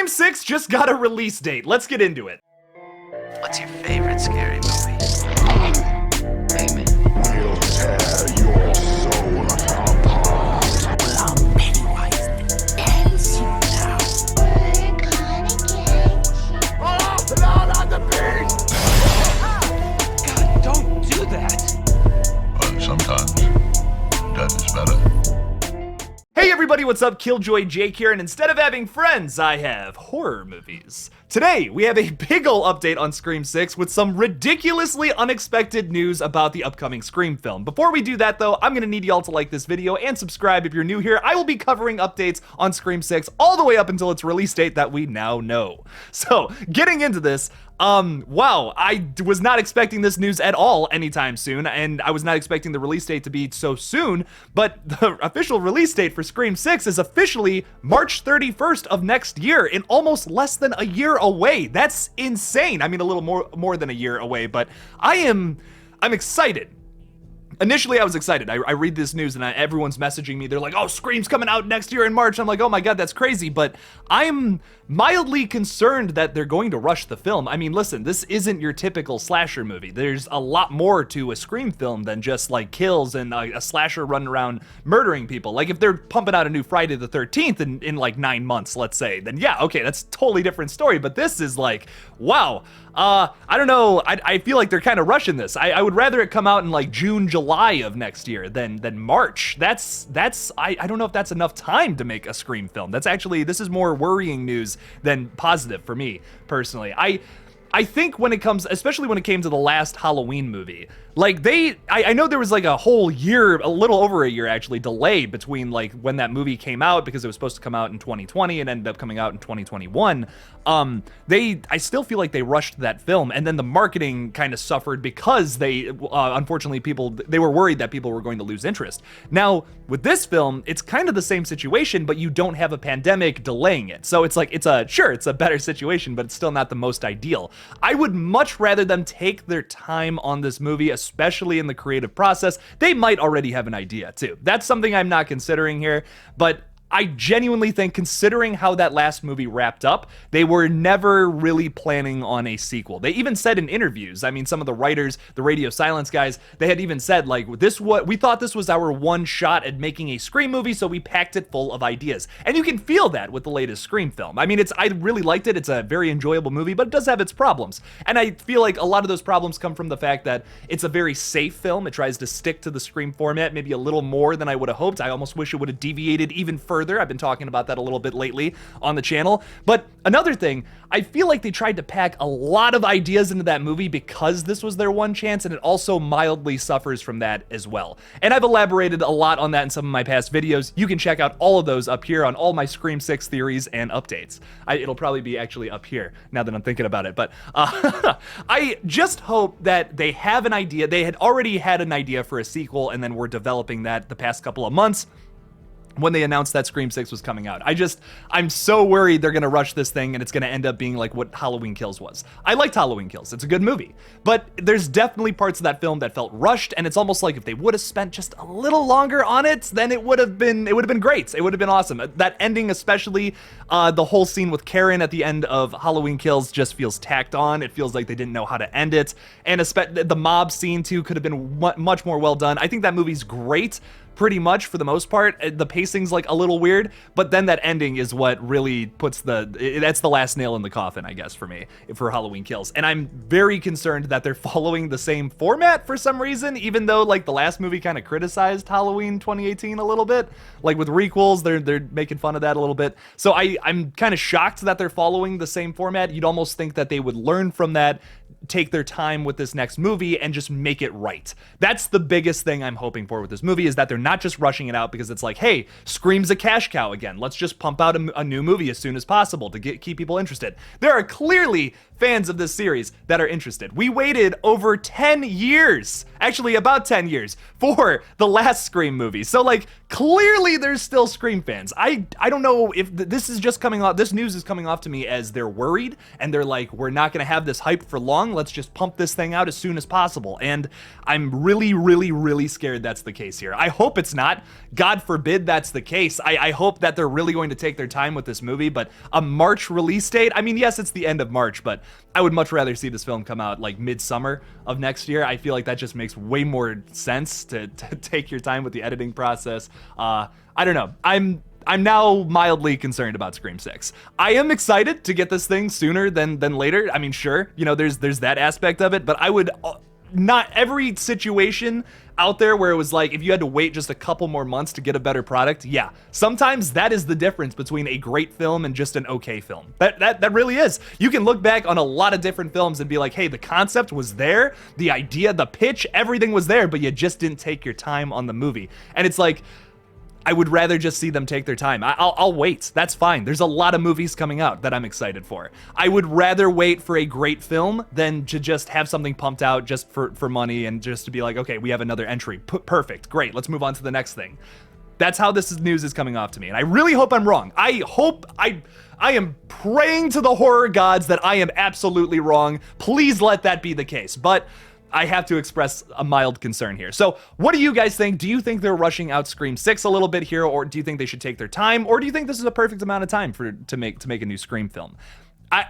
Scream 6 just got a release date. Let's get into it. What's your favorite scary movie? Name it. We'll tear your soul apart. Well, I'm Pennywise the dancing now. Oh, blood on the beast! God, don't do that. But sometimes dead is better. Hey everybody, what's up? KillJoy Jake here, and instead of having friends, I have horror movies. Today, we have a big ol' update on Scream 6 with some ridiculously unexpected news about the upcoming Scream film. Before we do that though, I'm gonna need y'all to like this video and subscribe if you're new here. I will be covering updates on Scream 6 all the way up until its release date that we now know. So, getting into this, wow, I was not expecting this news at all anytime soon, and I was not expecting the release date to be so soon, but the official release date for Scream 6 is officially March 31st of next year, in almost less than a year away. That's insane. I mean, a little more than a year away, but I'm excited. Initially, I was excited. I read this news and everyone's messaging me. They're like, oh, Scream's coming out next year in March. I'm like, oh my God, that's crazy. But I'm mildly concerned that they're going to rush the film. I mean, listen, this isn't your typical slasher movie. There's a lot more to a Scream film than just like kills and a slasher running around murdering people. Like if they're pumping out a new Friday the 13th in like 9 months, let's say, then yeah, okay, that's a totally different story. But this is like, wow. I don't know. I feel like they're kind of rushing this. I would rather it come out in like June, July of next year than March. I don't know if that's enough time to make a Scream film. This is more worrying news than positive for me personally. I think when it comes, especially when it came to the last Halloween movie, like I know there was like a whole year, a little over a year actually, delay between like when that movie came out because it was supposed to come out in 2020 and ended up coming out in 2021. I still feel like they rushed that film, and then the marketing kind of suffered because unfortunately they were worried that people were going to lose interest. Now, with this film, it's kind of the same situation, but you don't have a pandemic delaying it. So it's like, it's a better situation, but it's still not the most ideal. I would much rather them take their time on this movie, especially in the creative process. They might already have an idea too. That's something I'm not considering here, but I genuinely think, considering how that last movie wrapped up, they were never really planning on a sequel. They even said in interviews, I mean, some of the writers, the Radio Silence guys, they had even said, like, we thought this was our one shot at making a Scream movie, so we packed it full of ideas. And you can feel that with the latest Scream film. I mean, I really liked it. It's a very enjoyable movie, but it does have its problems. And I feel like a lot of those problems come from the fact that it's a very safe film. It tries to stick to the Scream format, maybe a little more than I would have hoped. I almost wish it would have deviated even further. I've been talking about that a little bit lately on the channel. But another thing, I feel like they tried to pack a lot of ideas into that movie because this was their one chance, and it also mildly suffers from that as well. And I've elaborated a lot on that in some of my past videos. You can check out all of those up here on all my Scream 6 theories and updates. It'll probably be actually up here now that I'm thinking about it. But I just hope that they have an idea. They had already had an idea for a sequel, and then we're developing that the past couple of months when they announced that Scream 6 was coming out. I'm so worried they're gonna rush this thing and it's gonna end up being like what Halloween Kills was. I liked Halloween Kills, it's a good movie, but there's definitely parts of that film that felt rushed, and it's almost like if they would have spent just a little longer on it, then it would have been great. It would have been awesome. That ending, especially the whole scene with Karen at the end of Halloween Kills, just feels tacked on. It feels like they didn't know how to end it, and the mob scene too could have been much more well done. I think that movie's great, pretty much for the most part. The pacing's like a little weird, but then that ending is what really puts that's the last nail in the coffin, I guess, for me, for Halloween Kills. And I'm very concerned that they're following the same format for some reason, even though like the last movie kind of criticized Halloween 2018 a little bit. Like with requels, they're making fun of that a little bit. So I'm kind of shocked that they're following the same format. You'd almost think that they would learn from that, take their time with this next movie, and just make it right. That's the biggest thing I'm hoping for with this movie, is that they're not just rushing it out because it's like, hey, Scream's a cash cow again. Let's just pump out a new movie as soon as possible to keep people interested. There are clearly fans of this series that are interested. We waited over 10 years, actually about 10 years, for the last Scream movie. So like, clearly there's still Scream fans. I don't know if this is just coming off, this news is coming off to me as they're worried and they're like, we're not gonna have this hype for long, let's just pump this thing out as soon as possible. And I'm really, really, really scared that's the case here. I hope it's not. God forbid that's the case. I hope that they're really going to take their time with this movie, but a March release date, I mean, yes, it's the end of March, but I would much rather see this film come out like midsummer of next year. I feel like that just makes way more sense to take your time with the editing process. I don't know. I'm now mildly concerned about Scream 6. I am excited to get this thing sooner than later. I mean, sure, you know, there's that aspect of it, but I would not every situation out there where it was like if you had to wait just a couple more months to get a better product. Yeah, sometimes that is the difference between a great film and just an okay film. That really is. You can look back on a lot of different films and be like, hey, the concept was there, the idea, the pitch, everything was there, but you just didn't take your time on the movie. And it's like, I would rather just see them take their time. I'll wait. That's fine. There's a lot of movies coming out that I'm excited for. I would rather wait for a great film than to just have something pumped out just for money and just to be like, okay, we have another entry. Perfect. Great. Let's move on to the next thing. That's how this news is coming off to me. And I really hope I'm wrong. I am praying to the horror gods that I am absolutely wrong. Please let that be the case. But I have to express a mild concern here. So what do you guys think? Do you think they're rushing out Scream 6 a little bit here, or do you think they should take their time, or do you think this is a perfect amount of time to make a new Scream film?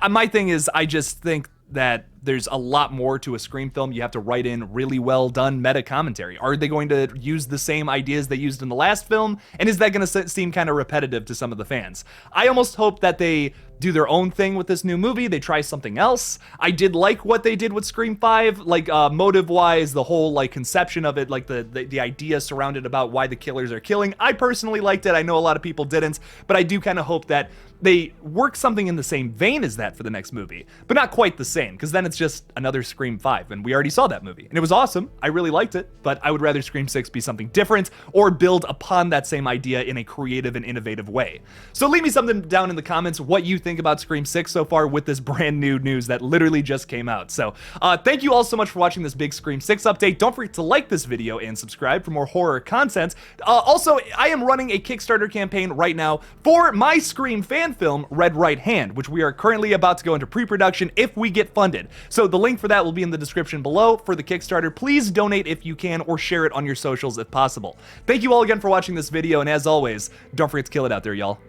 My thing is, I just think that there's a lot more to a Scream film. You have to write in really well done meta commentary. Are they going to use the same ideas they used in the last film? And is that going to seem kind of repetitive to some of the fans? I almost hope that they do their own thing with this new movie. They try something else. I did like what they did with Scream 5, like motive-wise, the whole like conception of it, like the idea surrounded about why the killers are killing. I personally liked it. I know a lot of people didn't, but I do kind of hope that they work something in the same vein as that for the next movie, but not quite the same, because then it's just another Scream 5, and we already saw that movie, and it was awesome. I really liked it, but I would rather Scream 6 be something different or build upon that same idea in a creative and innovative way. So leave me something down in the comments what you think about Scream 6 so far with this brand new news that literally just came out. So thank you all so much for watching this big Scream 6 update. Don't forget to like this video and subscribe for more horror content. Also, I am running a Kickstarter campaign right now for my Scream fan film, Red Right Hand, which we are currently about to go into pre-production if we get funded. So the link for that will be in the description below for the Kickstarter. Please donate if you can, or share it on your socials if possible. Thank you all again for watching this video, and as always, don't forget to kill it out there, y'all.